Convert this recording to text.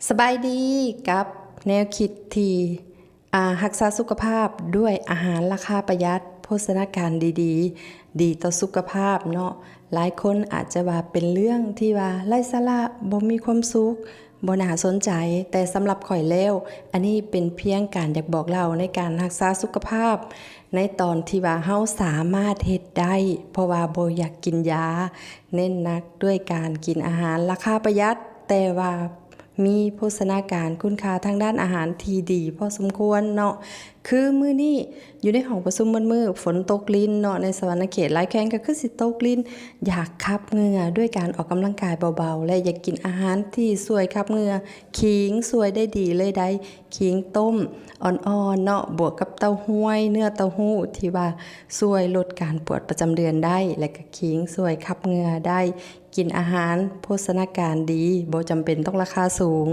สบายดีกับแนวคิดที่รักษาสุขภาพด้วยอาหารราคาประหยัดโภชนาการดีๆดีต่อสุขภาพเนาะหลายคนอาจจะว่าเป็นเรื่องที่ว่าไร้สาระบ่มีความสุขบ่น่าสนใจแต่สำหรับข่อยแล้วอันนี้เป็นเพียงการอยากบอกเล่าในการรักษาสุขภาพในตอนที่ว่าเฮาสามารถเฮ็ดได้เพราะว่าบ่อยากกินยาเน้นหนักด้วยการกินอาหารราคาประหยัดแต่ว่ามีโภชนาการคุณค่าทางด้านอาหารที่ดีพอสมควรเนาะคือมื้อนี้อยู่ในห้องประชุมมื้อฝนตกลิ้นเนาะในสวรรณเขตหลายแข้งก็คือสิตกลิ้นอยากขับเหงื่อด้วยการออกกำลังกายเบาๆและอยากกินอาหารที่ช่วยขับเหงื่อขิงช่วยได้ดีเลยได้ขิงต้มอ่อนๆเนาะบวกกับเต้าหู้เนื้อเต้าหู้ที่ว่าช่วยลดการปวดประจำเดือนได้และก็ขิงช่วยขับเหงื่อได้กินอาหารโภชนาการดีบ่จำเป็นต้องราคาสูง